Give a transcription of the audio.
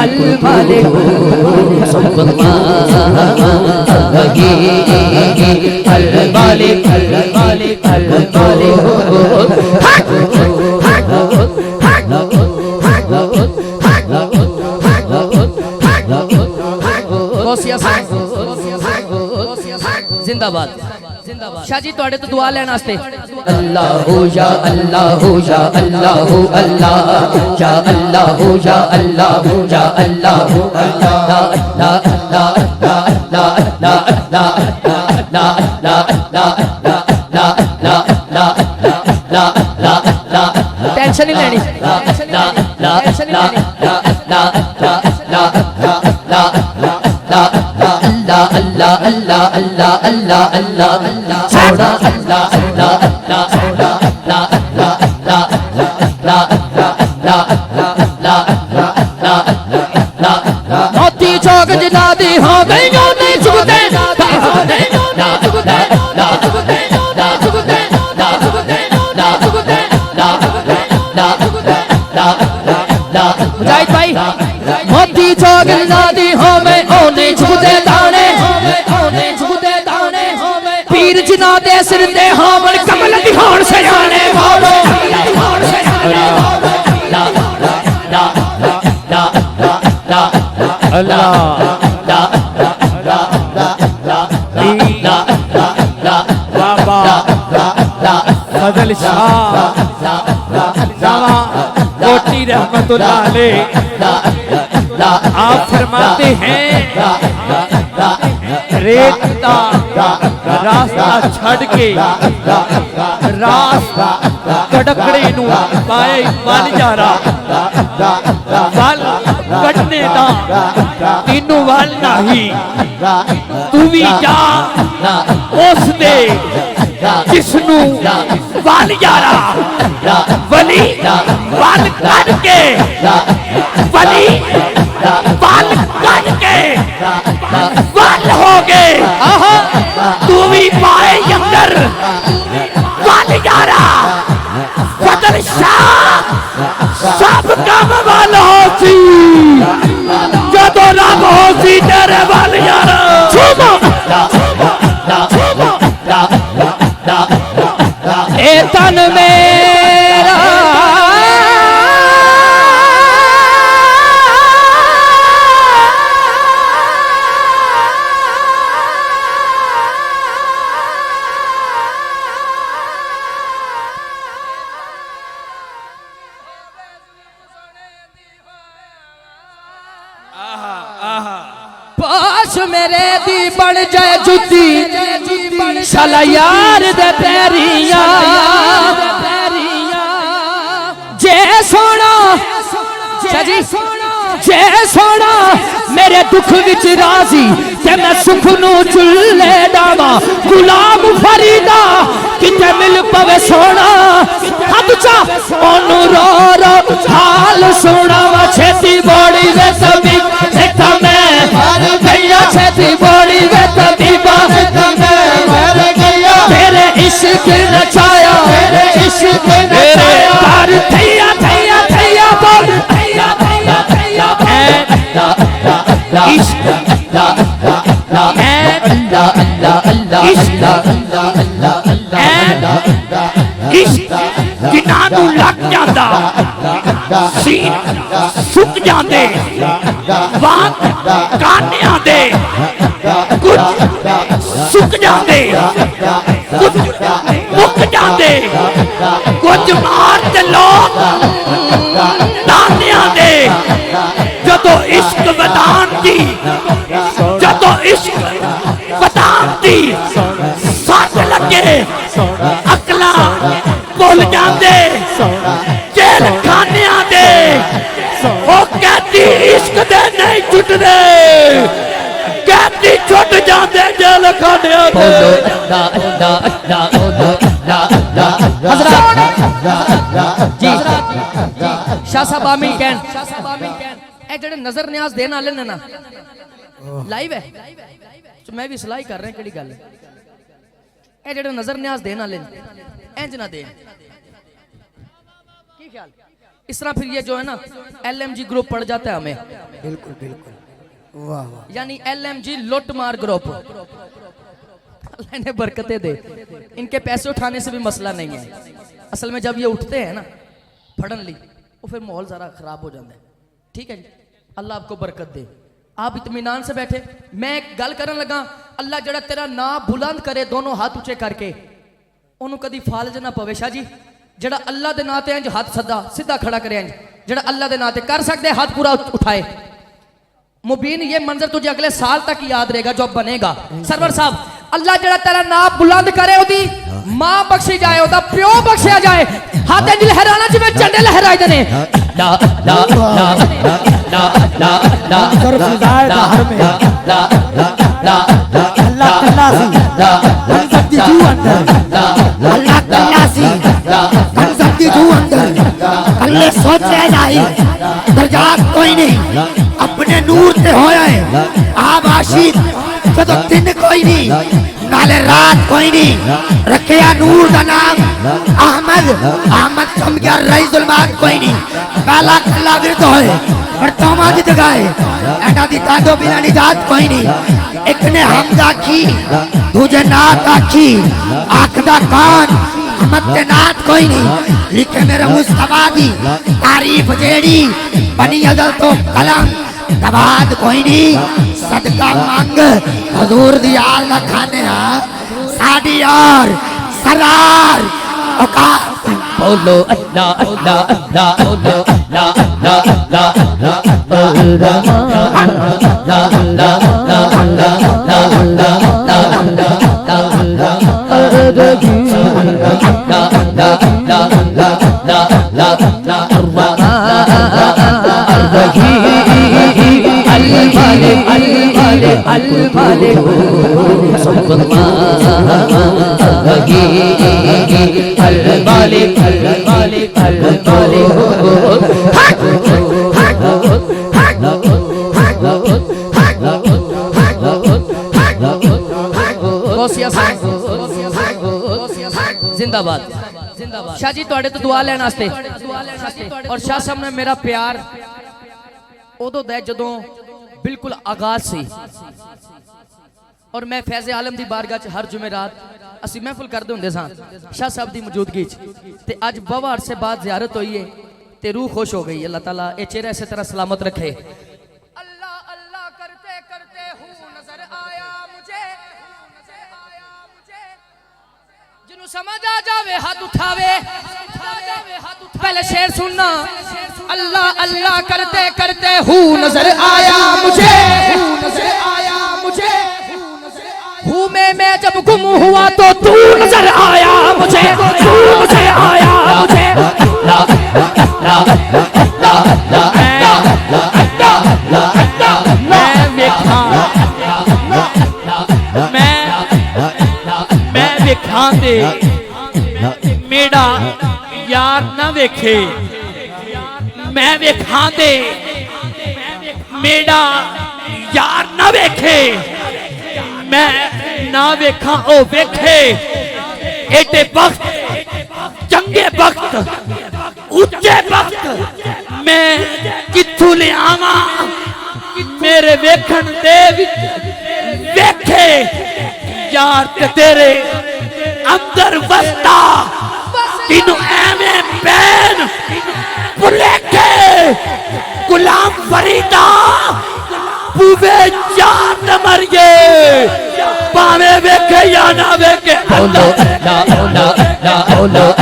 अल मालिक सल्लल्लाहु अल मालिक अल मालिक अल मालिक जिंदाबाद शाह जी तुहाडे तो दुआ लेने वास्ते अल्लाह या अल्लाह या अल्लाह अल्लाह या अल्लाह या अल्लाह या अल्लाह टेंशन नहीं लेनी अल्लाह अल्लाह अल्लाह अल्लाह अल्लाह अल्लाह छोड़ा अल्लाह अल्लाह अल्लाह छोड़ा अल्लाह अल्लाह अल्लाह अल्लाह मोती चौक जिनादी हो गई जो नहीं झुकते मुजाहिद भाई मोती चौक जिनादी हो गए ओ नहीं झुकते दाने पीर जिना दे सिर ते हामल कमल दिखान से जाने बोलो अल्लाह बाबा फजल शाह कोटी रहमतुल्लाह अलैह आप फरमाते हैं रेता रास्ता छड़ के रास कड़कड़े नू पाए बन जा रहा वल कटने दा तीनू वल नहीं तू भी जा उस दे जिसनू वल जा रहा वली वल करके वली वल करके वल हो गए तू भी पाए अंदर वल जा रहा फजल शाह सब काम वाल हो सी जदों रब हो सी तेरे वल यार ए तन मेरा पास मेरे दी बन जाए जुती शाला यार दे पैरिया जे सोना जे सोना मेरे दुख विच राजी ते मैं सुख नू चुल्ले डावा गुलाम फरीदा किते मिल पवे सोना हद चा ओनू रो रो हाल सोना वा छेती बड़ी वे सभी देखा मैं गैया छेती बड़ी वे तबीबा तेरे इश्क नचाया तेरे इश्क नचाया कर थैया थैया थैया बोल थैया थैया थैया इश्क इश्क जिन्हां नूं लग जांदा सीन सुक जांदे वात कानियां दे कुछ सुक जांदे कुछ मुक जांदे कुछ मार ते लोग दानियां दे जदों इश्क वदान दी जदों इश्क वदान दी सट लगे अकला भुल जांदे जेल खानियां दे ओ कहती इश्क दे नहीं छुटदे कहती छुट जांदे जेल खानियां दे जी शाह साहब आमीन कहन ए जेड़े नजर न्याज देने वाले ने ना लाइव है तो मैं भी सलाही कर रहा केड़ी गल ए जेड़े नजर न्याज देने वाले इंज ना दे की ख्याल इस तरह फिर ये जो है ना LMG ग्रुप पड़ जाता है हमें। बिल्कुल बिल्कुल, वाह वाह। यानी LMG लुटमार ग्रुप। अल्लाह ने बरकतें दे, इनके पैसे उठाने से भी मसला नहीं है। असल में जब ये उठते हैं ना फड़नली, वो फिर माहौल जरा खराब हो जाता है। ठीक है जी, अल्लाह आपको बरकत दे। आप इत्मीनान से बैठे, मैं एक गल करन लगा। अल्लाह जड़ा तेरा नाम बुलंद करे दोनों हाथ ऊंचे करके, ओनू कदी फालज ना पवे। शाह जी जड़ा अल्लाह दे नाते इंज हाथ सीधा खड़ा करे, इंज जड़ा अल्लाह दे नाते कर सकते हाथ पूरा उठाए। मुबीन ये मंजर तुझे अगले साल तक याद रहेगा जब बनेगा। सरवर साहब अल्लाह जड़ा तेरा नाम बुलंद करे, ओदी मां बख्शी जाए, ओदा प्यो बख्शिया जाए। हाथ इंज लहराना जिवें झंडे लहराए दे ने। ला ला ला ला ला ला ला सिर्फ जाए बाहर में ला ला ला अल्लाह तल्ला सी हम सब दी जू अंदर, अल्लाह तल्ला सी हम सब दी जू अंदर। अल्लाह सोचे जाई दरजात कोई नहीं, अपने नूर ते होया है आबाशी। जदों दिन कोई नहीं नाले रात कोई नहीं, रखिया नूर का नाम अहमद। अहमद कम गया रईसुल माद कोई नहीं, काला कल्ला विरद होए पर तोमा दी जगह एडा दी तादो बिना निजात कोई नहीं। एक ने हमदा की दूजे नात आखी, आखदा कान अहमद ते नात कोई नहीं। लिखे मेरे मुस्तफा दी तारीफ जेड़ी बनी अदल तो कलम दबाद कोई नहीं। सदका मांग हजूर दी आल ना खाने साड़ी और सरार औकात। बोलो अल्लाह अल्लाह अल्लाह, बोलो अल्लाह अल्लाह अल्लाह जिंदाबाद जिंदाबाद। शाह जी तुहाडे तो दुआ लेने वास्ते, और शाह साहब ने मेरा प्यार उदों दा जदों बिल्कुल आगाज सी, और मैं फैज़े आलम दी बारगाह च हर जुमेरात असी महफिल करते होंदे सां शाह साहब दी मौजूदगी च। ते अज बवा अरसे बाद ज़ियारत हुई है ते रूह खुश हो गई। अल्लाह ताला ये चेहरा इसी तरह सलामत रखे। अल्लाह अल्लाह करते करते हूँ नजर आया मुझे, जिन्हों समझ आ जावे हाथ उठावे। पहले शेर सुनना। अल्लाह अल्लाह करते करते हूँ नजर आया मुझे, नजर आया मुझे। हूँ मैं जब गुम हुआ तो तू नजर आया मुझे, तू नजर आया मुझे। मैं वेखा मैं वेखा दे मेरा यार ना वेखे, मैं वेखा दे मेरा यार ना वेखे, मैं ना वेखा ओ वेखे। एटे वक्त चंगे वक्त उच्चे वक्त मैं किथों ले आवा, मेरे वेखण दे वेखे यार ते तेरे अंदर वसता। तीनों एवें बैन बुलेखे गुलाम फरीदा पूवे जान न मरिए, पावे वेखे या ना वेखे। अल्लाह अल्लाह अल्लाह अल्लाह